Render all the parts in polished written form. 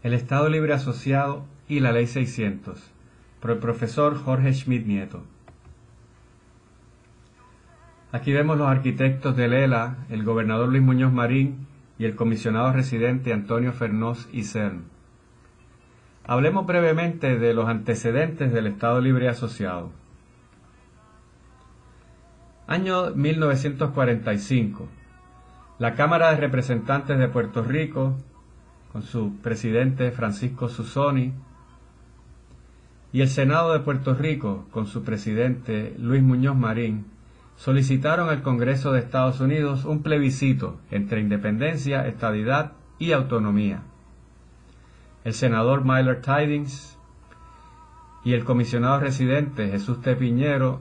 El Estado Libre Asociado y la Ley 600, por el profesor Jorge Schmidt Nieto. Aquí vemos los arquitectos del ELA, el gobernador Luis Muñoz Marín y el comisionado residente Antonio Fernós y Cern. Hablemos brevemente de los antecedentes del Estado Libre Asociado. Año 1945. La Cámara de Representantes de Puerto Rico, con su presidente Francisco Susoni, y el Senado de Puerto Rico, con su presidente Luis Muñoz Marín, solicitaron al Congreso de Estados Unidos un plebiscito entre independencia, estadidad y autonomía. El senador Miller Tidings y el comisionado residente Jesús T. Piñero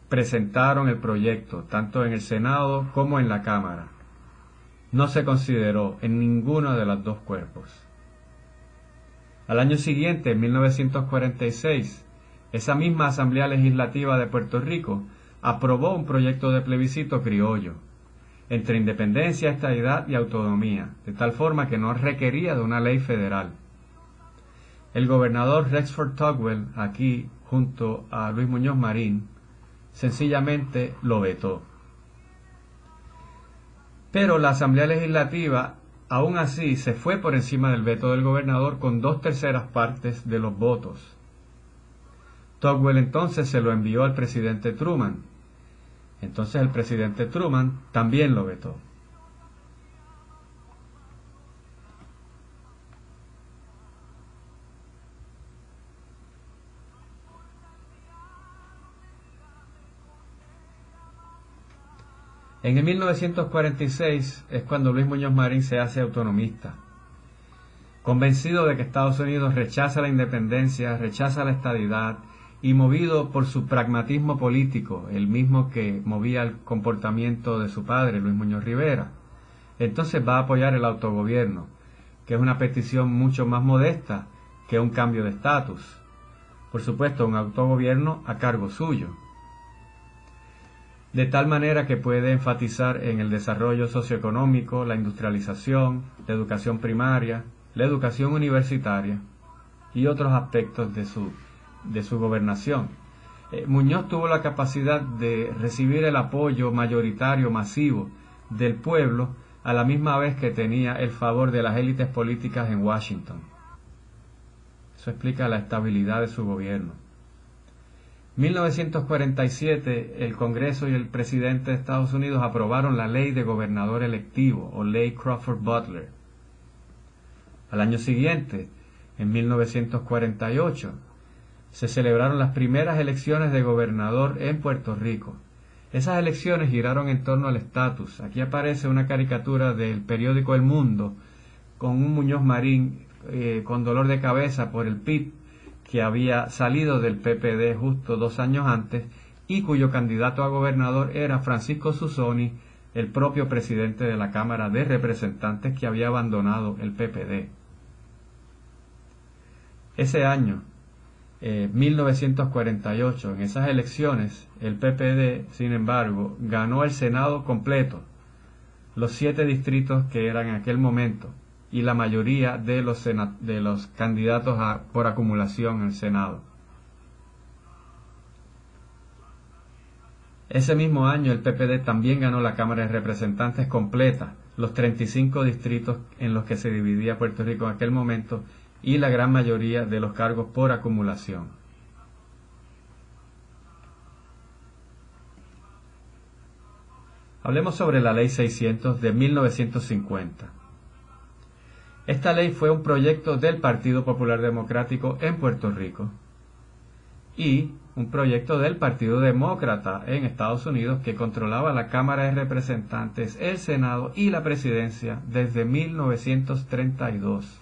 presentaron el proyecto, tanto en el Senado como en la Cámara. No se consideró en ninguno de los dos cuerpos. Al año siguiente, en 1946, esa misma Asamblea Legislativa de Puerto Rico aprobó un proyecto de plebiscito criollo, entre independencia, estadidad y autonomía, de tal forma que no requería de una ley federal. El gobernador Rexford Tugwell, aquí junto a Luis Muñoz Marín, sencillamente lo vetó. Pero la Asamblea Legislativa, aún así, se fue por encima del veto del gobernador con 2/3 partes de los votos. Tugwell entonces se lo envió al presidente Truman. Entonces el presidente Truman también lo vetó. En el 1946 es cuando Luis Muñoz Marín se hace autonomista. Convencido de que Estados Unidos rechaza la independencia, rechaza la estadidad, y movido por su pragmatismo político, el mismo que movía el comportamiento de su padre, Luis Muñoz Rivera, entonces va a apoyar el autogobierno, que es una petición mucho más modesta que un cambio de estatus. Por supuesto, un autogobierno a cargo suyo. De tal manera que puede enfatizar en el desarrollo socioeconómico, la industrialización, la educación primaria, la educación universitaria y otros aspectos de su gobernación. Muñoz tuvo la capacidad de recibir el apoyo mayoritario masivo del pueblo a la misma vez que tenía el favor de las élites políticas en Washington. Eso explica la estabilidad de su gobierno. 1947, el Congreso y el presidente de Estados Unidos aprobaron la ley de gobernador electivo, o ley Crawford Butler. Al año siguiente, en 1948, se celebraron las primeras elecciones de gobernador en Puerto Rico. Esas elecciones giraron en torno al estatus. Aquí aparece una caricatura del periódico El Mundo con un Muñoz Marín con dolor de cabeza por el PIB, que había salido del PPD justo 2 años antes y cuyo candidato a gobernador era Francisco Susoni, el propio presidente de la Cámara de Representantes que había abandonado el PPD. Ese año, 1948, en esas elecciones, el PPD, sin embargo, ganó el Senado completo, los 7 distritos que eran en aquel momento, y la mayoría de los candidatos por acumulación en el Senado. Ese mismo año el PPD también ganó la Cámara de Representantes completa, los 35 distritos en los que se dividía Puerto Rico en aquel momento y la gran mayoría de los cargos por acumulación. Hablemos sobre la Ley 600 de 1950. Esta ley fue un proyecto del Partido Popular Democrático en Puerto Rico y un proyecto del Partido Demócrata en Estados Unidos que controlaba la Cámara de Representantes, el Senado y la Presidencia desde 1932.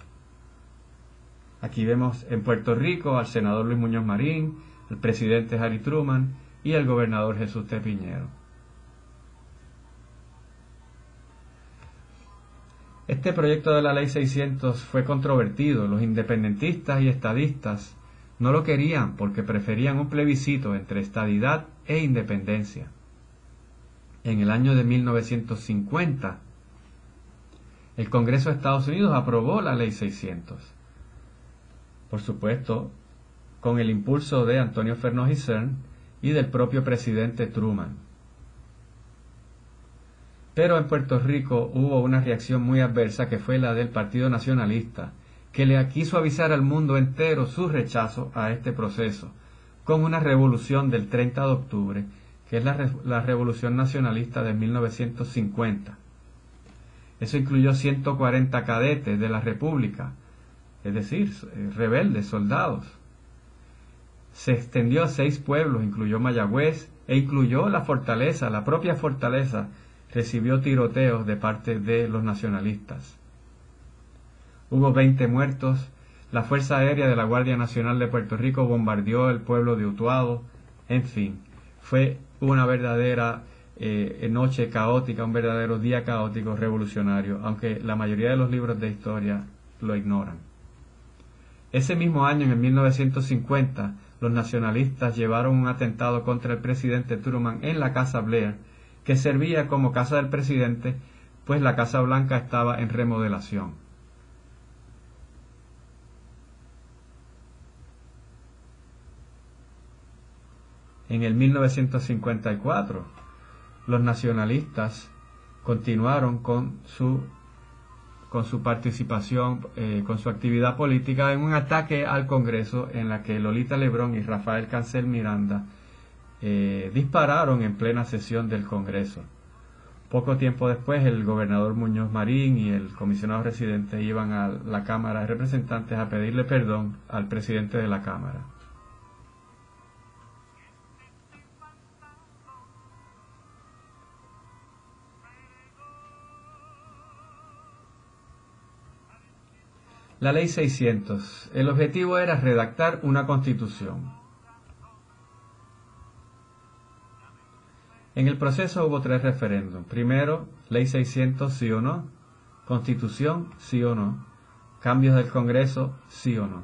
Aquí vemos en Puerto Rico al senador Luis Muñoz Marín, al presidente Harry Truman y al gobernador Jesús T. Piñero. Este proyecto de la Ley 600 fue controvertido. Los independentistas y estadistas no lo querían porque preferían un plebiscito entre estadidad e independencia. En el año de 1950, el Congreso de Estados Unidos aprobó la Ley 600. por supuesto, con el impulso de Antonio Fernández Guisern y del propio presidente Truman. Pero en Puerto Rico hubo una reacción muy adversa, que fue la del Partido Nacionalista, que le quiso avisar al mundo entero su rechazo a este proceso, con una revolución del 30 de octubre, que es la Revolución Nacionalista de 1950. Eso incluyó 140 cadetes de la República, es decir, rebeldes, soldados. Se extendió a 6 pueblos, incluyó Mayagüez, e incluyó la fortaleza, la propia fortaleza, recibió tiroteos de parte de los nacionalistas. Hubo 20 muertos, la Fuerza Aérea de la Guardia Nacional de Puerto Rico bombardeó el pueblo de Utuado, en fin, fue una verdadera noche caótica, un verdadero día caótico revolucionario, aunque la mayoría de los libros de historia lo ignoran. Ese mismo año, en 1950, los nacionalistas llevaron un atentado contra el presidente Truman en la Casa Blair, que servía como casa del presidente, pues la Casa Blanca estaba en remodelación. En el 1954, los nacionalistas continuaron con su participación, con su actividad política en un ataque al Congreso en la que Lolita Lebrón y Rafael Cancel Miranda dispararon en plena sesión del Congreso. Poco tiempo después, el gobernador Muñoz Marín y el comisionado residente iban a la Cámara de Representantes a pedirle perdón al presidente de la Cámara. La Ley 600. El objetivo era redactar una constitución. En el proceso hubo 3 referéndums. Primero, Ley 600, sí o no. Constitución, sí o no. Cambios del Congreso, sí o no.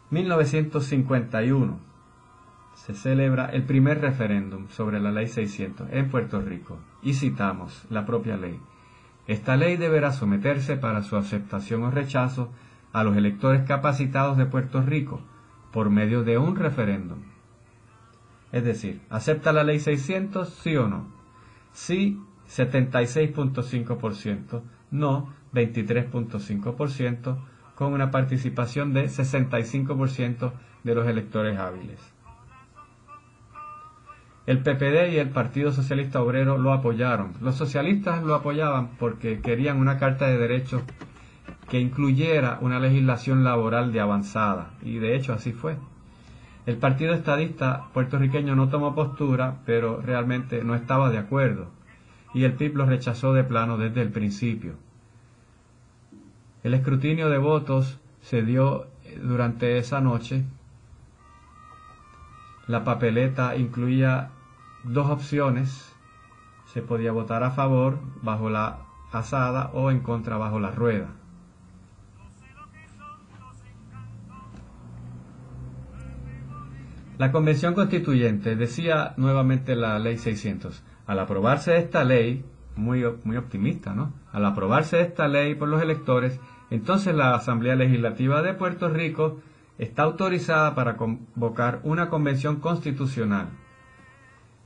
1951. Se celebra el primer referéndum sobre la Ley 600 en Puerto Rico. Y citamos la propia ley. Esta ley deberá someterse para su aceptación o rechazo a los electores capacitados de Puerto Rico por medio de un referéndum. Es decir, ¿acepta la ley 600, sí o no? Sí, 76.5%, no, 23.5%, con una participación de 65% de los electores hábiles. El PPD y el Partido Socialista Obrero lo apoyaron. Los socialistas lo apoyaban porque querían una carta de derechos que incluyera una legislación laboral de avanzada, y de hecho así fue. El Partido Estadista puertorriqueño no tomó postura, pero realmente no estaba de acuerdo, y el PIB lo rechazó de plano desde el principio. El escrutinio de votos se dio durante esa noche. La papeleta incluía 2 opciones. Se podía votar a favor bajo la azada o en contra bajo la rueda. La Convención Constituyente decía nuevamente la Ley 600. Al aprobarse esta ley, muy optimista, ¿no? Al aprobarse esta ley por los electores, entonces la Asamblea Legislativa de Puerto Rico está autorizada para convocar una convención constitucional.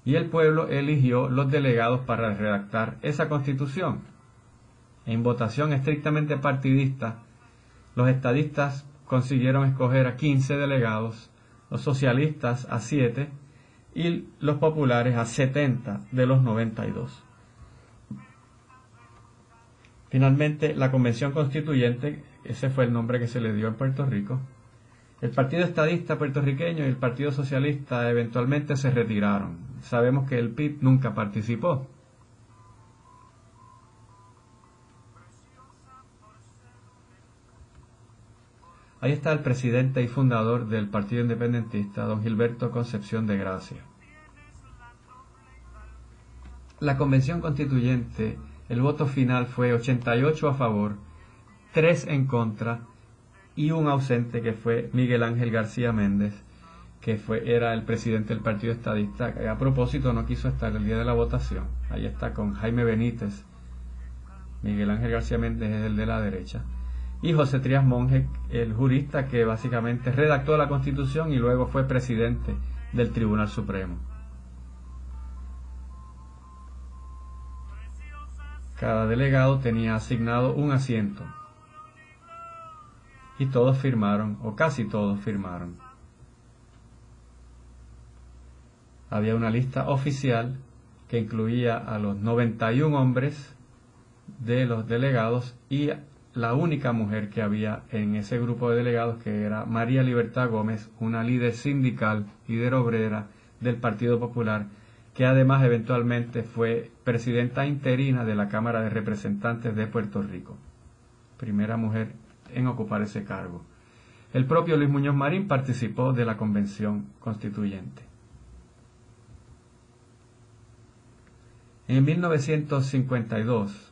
Y el pueblo eligió los delegados para redactar esa constitución. En votación estrictamente partidista, los estadistas consiguieron escoger a 15 delegados, los socialistas a 7 y los populares a 70 de los 92. Finalmente, la Convención Constituyente, ese fue el nombre que se le dio en Puerto Rico, el Partido Estadista puertorriqueño y el Partido Socialista eventualmente se retiraron. Sabemos que el PIB nunca participó. Ahí está el presidente y fundador del Partido Independentista, don Gilberto Concepción de Gracia. La Convención Constituyente, el voto final fue 88 a favor, 3 en contra y un ausente, que fue Miguel Ángel García Méndez, que era el presidente del Partido Estadista, que a propósito no quiso estar el día de la votación. Ahí está con Jaime Benítez. Miguel Ángel García Méndez es el de la derecha. y José Trías Monge, el jurista que básicamente redactó la Constitución y luego fue presidente del Tribunal Supremo. Cada delegado tenía asignado un asiento y todos firmaron, o casi todos firmaron. Había una lista oficial que incluía a los 91 hombres de los delegados y la única mujer que había en ese grupo de delegados, que era María Libertad Gómez, una líder sindical, líder obrera del Partido Popular, que además eventualmente fue presidenta interina de la Cámara de Representantes de Puerto Rico, primera mujer en ocupar ese cargo. El propio Luis Muñoz Marín participó de la Convención Constituyente. En 1952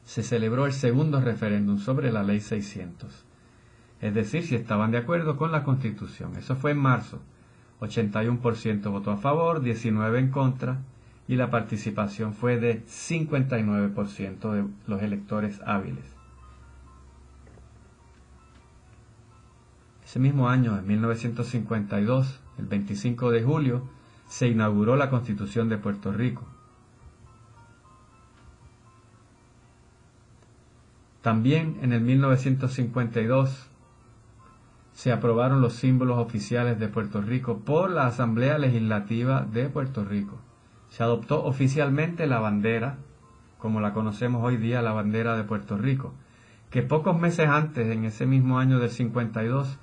se celebró el segundo referéndum sobre la Ley 600, es decir, si estaban de acuerdo con la Constitución. Eso fue en marzo. 81% votó a favor, 19% en contra, y la participación fue de 59% de los electores hábiles. Ese mismo año, en 1952, el 25 de julio, se inauguró la Constitución de Puerto Rico. También en el 1952 se aprobaron los símbolos oficiales de Puerto Rico por la Asamblea Legislativa de Puerto Rico. Se adoptó oficialmente la bandera, como la conocemos hoy día, la bandera de Puerto Rico, que pocos meses antes, en ese mismo año del 52,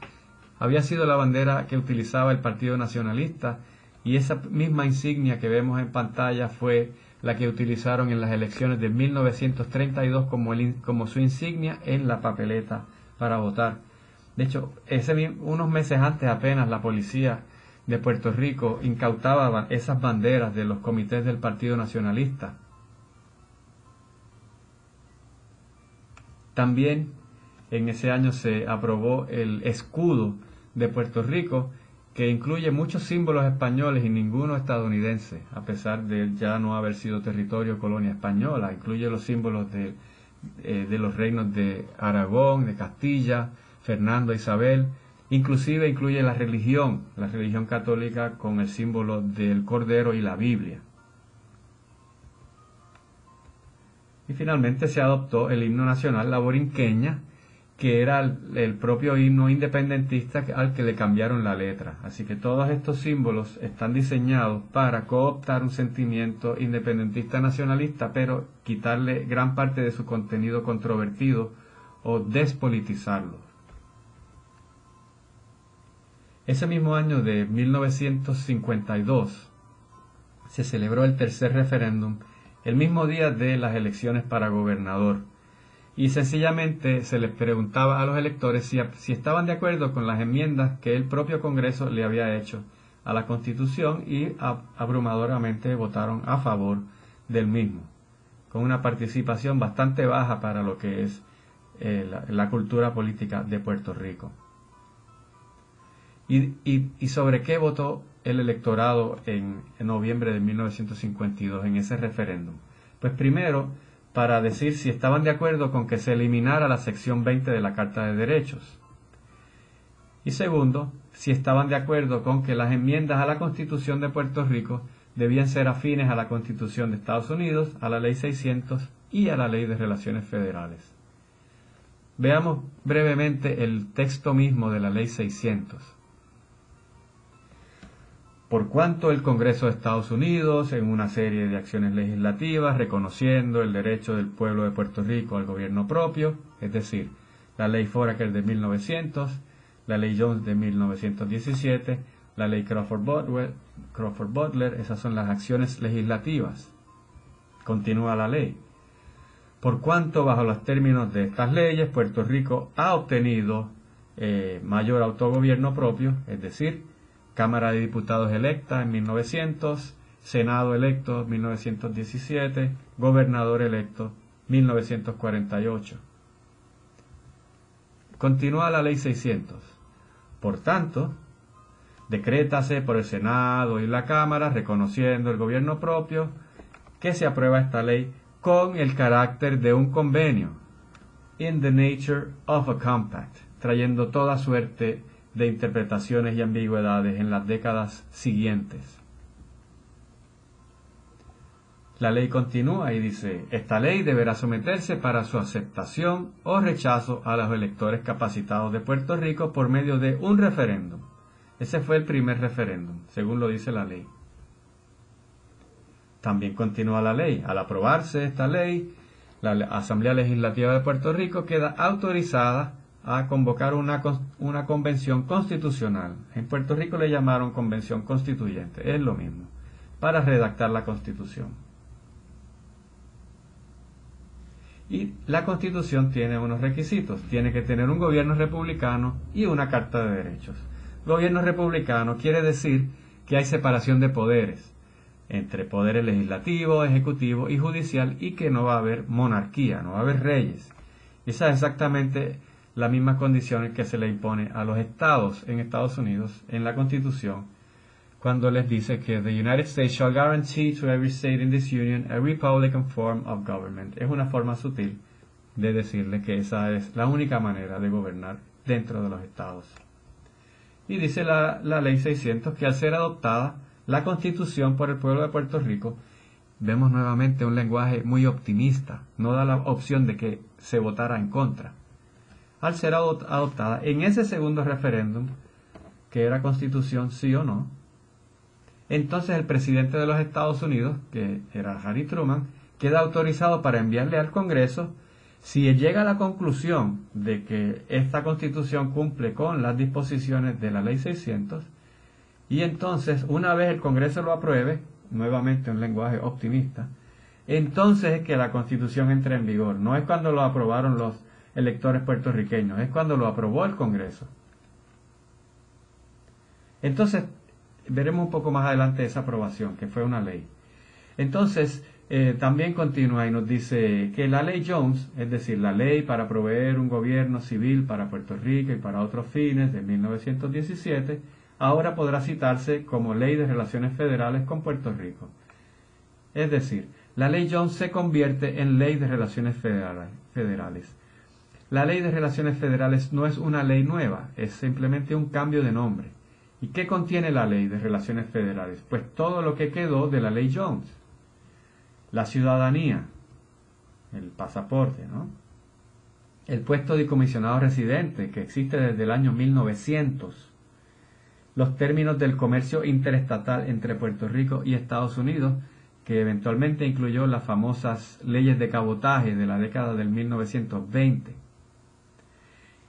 había sido la bandera que utilizaba el Partido Nacionalista, y esa misma insignia que vemos en pantalla fue la que utilizaron en las elecciones de 1932 como su insignia en la papeleta para votar. De hecho, unos meses antes apenas la policía de Puerto Rico incautaba esas banderas de los comités del Partido Nacionalista. También en ese año se aprobó el escudo de Puerto Rico, que incluye muchos símbolos españoles y ninguno estadounidense, a pesar de ya no haber sido territorio o colonia española. Incluye los símbolos de los reinos de Aragón, de Castilla, Fernando, Isabel. Inclusive incluye la religión católica, con el símbolo del Cordero y la Biblia. Y finalmente se adoptó el himno nacional, la borinqueña, que era el propio himno independentista al que le cambiaron la letra. Así que todos estos símbolos están diseñados para cooptar un sentimiento independentista nacionalista, pero quitarle gran parte de su contenido controvertido o despolitizarlo. Ese mismo año de 1952 se celebró el tercer referéndum, el mismo día de las elecciones para gobernador. Y sencillamente se les preguntaba a los electores si estaban de acuerdo con las enmiendas que el propio Congreso le había hecho a la Constitución, y abrumadoramente votaron a favor del mismo, con una participación bastante baja para lo que es la cultura política de Puerto Rico. ¿Y sobre qué votó el electorado en noviembre de 1952 en ese referéndum? Pues primero, para decir si estaban de acuerdo con que se eliminara la sección 20 de la Carta de Derechos. Y segundo, si estaban de acuerdo con que las enmiendas a la Constitución de Puerto Rico debían ser afines a la Constitución de Estados Unidos, a la Ley 600 y a la Ley de Relaciones Federales. Veamos brevemente el texto mismo de la Ley 600. Por cuanto el Congreso de Estados Unidos, en una serie de acciones legislativas, reconociendo el derecho del pueblo de Puerto Rico al gobierno propio, es decir, la Ley Foraker de 1900, la Ley Jones de 1917, la Ley Crawford-Butler, esas son las acciones legislativas. Continúa la ley. Por cuanto, bajo los términos de estas leyes, Puerto Rico ha obtenido mayor autogobierno propio, es decir, Cámara de Diputados electa en 1900, Senado electo 1917, Gobernador electo 1948. Continúa la Ley 600. Por tanto, decrétase por el Senado y la Cámara, reconociendo el gobierno propio, que se aprueba esta ley con el carácter de un convenio. in the nature of a compact, trayendo toda suerte de interpretaciones y ambigüedades en las décadas siguientes. La ley continúa y dice, esta ley deberá someterse para su aceptación o rechazo a los electores capacitados de Puerto Rico por medio de un referéndum. Ese fue el primer referéndum, según lo dice la ley. También continúa la ley. Al aprobarse esta ley, la Asamblea Legislativa de Puerto Rico queda autorizada a convocar una convención constitucional. En Puerto Rico le llamaron convención constituyente, es lo mismo, para redactar la Constitución. Y la Constitución tiene unos requisitos. Tiene que tener un gobierno republicano y una Carta de Derechos. Gobierno republicano quiere decir que hay separación de poderes entre poderes legislativo, ejecutivo y judicial, y que no va a haber monarquía, no va a haber reyes. Esa es exactamente las mismas condiciones que se le impone a los estados en Estados Unidos en la Constitución, cuando les dice que the United States shall guarantee to every state in this union a republican form of government. Es una forma sutil de decirle que esa es la única manera de gobernar dentro de los estados. Y dice la Ley 600 que al ser adoptada la Constitución por el pueblo de Puerto Rico, vemos nuevamente un lenguaje muy optimista, no da la opción de que se votara en contra. Al ser adoptada en ese segundo referéndum, que era Constitución sí o no, entonces el presidente de los Estados Unidos, que era Harry Truman, queda autorizado para enviarle al Congreso, si llega a la conclusión de que esta Constitución cumple con las disposiciones de la Ley 600, y entonces una vez el Congreso lo apruebe, nuevamente un lenguaje optimista, entonces es que la Constitución entra en vigor. No es cuando lo aprobaron los electores puertorriqueños, es cuando lo aprobó el Congreso. Entonces, veremos un poco más adelante esa aprobación, que fue una ley. Entonces, también continúa y nos dice que la ley Jones, es decir, la ley para proveer un gobierno civil para Puerto Rico y para otros fines de 1917, ahora podrá citarse como Ley de Relaciones Federales con Puerto Rico. Es decir, la ley Jones se convierte en Ley de Relaciones Federales. La Ley de Relaciones Federales no es una ley nueva, es simplemente un cambio de nombre. ¿Y qué contiene la Ley de Relaciones Federales? Pues todo lo que quedó de la Ley Jones. La ciudadanía, el pasaporte, ¿no? El puesto de comisionado residente, que existe desde el año 1900. Los términos del comercio interestatal entre Puerto Rico y Estados Unidos, que eventualmente incluyó las famosas leyes de cabotaje de la década del 1920.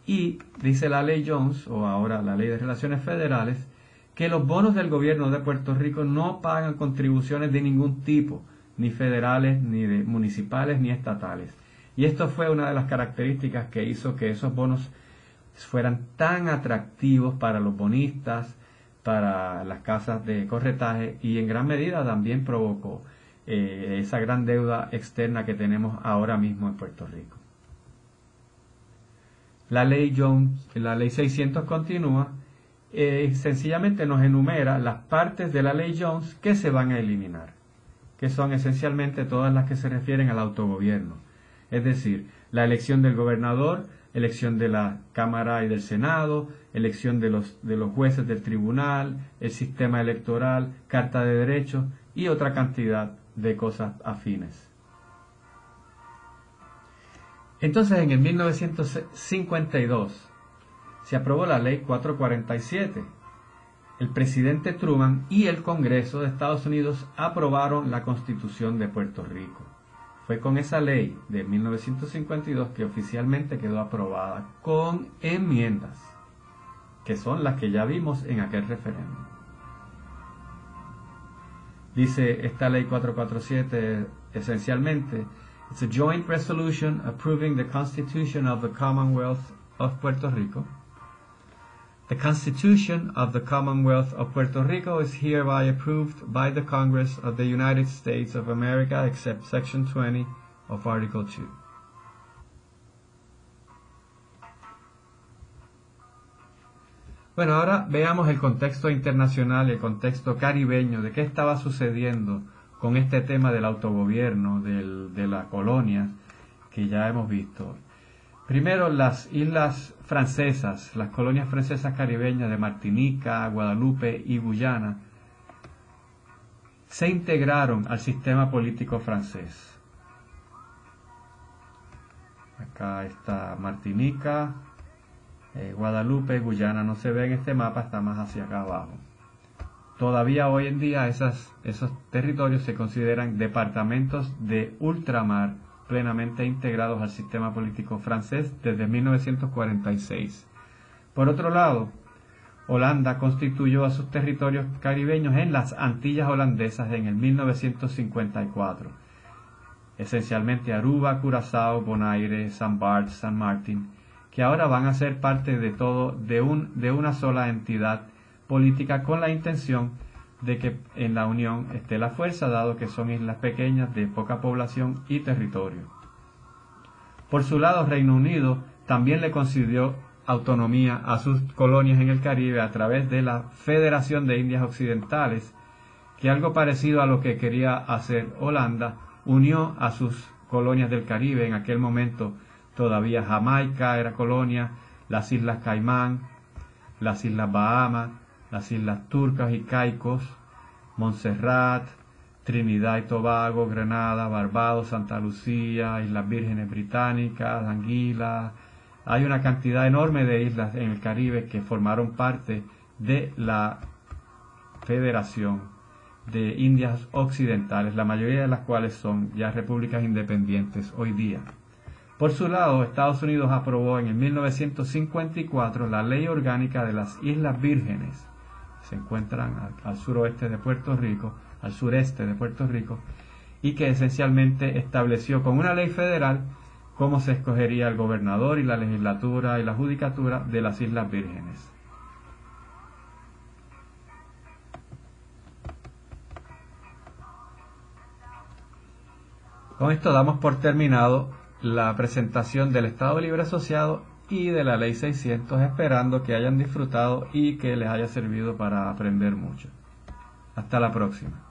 Y dice la Ley Jones, o ahora la Ley de Relaciones Federales, que los bonos del gobierno de Puerto Rico no pagan contribuciones de ningún tipo, ni federales, ni de municipales, ni estatales. Y esto fue una de las características que hizo que esos bonos fueran tan atractivos para los bonistas, para las casas de corretaje, y en gran medida también provocó esa gran deuda externa que tenemos ahora mismo en Puerto Rico. La ley Jones, la ley 600 continúa, sencillamente nos enumera las partes de la ley Jones que se van a eliminar, que son esencialmente todas las que se refieren al autogobierno, es decir, la elección del gobernador, elección de la Cámara y del Senado, elección de los jueces del tribunal, el sistema electoral, Carta de Derechos y otra cantidad de cosas afines. Entonces, en el 1952 se aprobó la Ley 447. El presidente Truman y el Congreso de Estados Unidos aprobaron la Constitución de Puerto Rico. Fue con esa ley de 1952 que oficialmente quedó aprobada con enmiendas, que son las que ya vimos en aquel referéndum. Dice esta ley 447 esencialmente, it's a joint resolution approving the Constitution of the Commonwealth of Puerto Rico. The Constitution of the Commonwealth of Puerto Rico is hereby approved by the Congress of the United States of America, except Section 20 of Article 2. Bueno, ahora veamos el contexto internacional, el contexto caribeño, de qué estaba sucediendo con este tema del autogobierno, de la colonia, que ya hemos visto. Primero, las islas francesas, las colonias francesas caribeñas de Martinica, Guadalupe y Guyana, se integraron al sistema político francés. Acá está Martinica, Guadalupe, Guyana no se ve en este mapa, está más hacia acá abajo. Todavía hoy en día esos territorios se consideran departamentos de ultramar plenamente integrados al sistema político francés desde 1946. Por otro lado, Holanda constituyó a sus territorios caribeños en las Antillas holandesas en el 1954, esencialmente Aruba, Curazao, Bonaire, San Bart, San Martín, que ahora van a ser parte de una sola entidad política con la intención de que en la Unión esté la fuerza, dado que son islas pequeñas de poca población y territorio. Por su lado, Reino Unido también le concedió autonomía a sus colonias en el Caribe a través de la Federación de Indias Occidentales, que algo parecido a lo que quería hacer Holanda, unió a sus colonias del Caribe. En aquel momento todavía Jamaica era colonia, las Islas Caimán, las Islas Bahamas, las Islas Turcas y Caicos, Montserrat, Trinidad y Tobago, Grenada, Barbados, Santa Lucía, Islas Vírgenes Británicas, Anguila. Hay una cantidad enorme de islas en el Caribe que formaron parte de la Federación de Indias Occidentales, la mayoría de las cuales son ya repúblicas independientes hoy día. Por su lado, Estados Unidos aprobó en el 1954 la Ley Orgánica de las Islas Vírgenes, se encuentran al sureste de Puerto Rico, al sureste de Puerto Rico, y que esencialmente estableció con una ley federal cómo se escogería el gobernador y la legislatura y la judicatura de las Islas Vírgenes. Con esto damos por terminado la presentación del Estado Libre Asociado y de la Ley 600, esperando que hayan disfrutado y que les haya servido para aprender mucho. Hasta la próxima.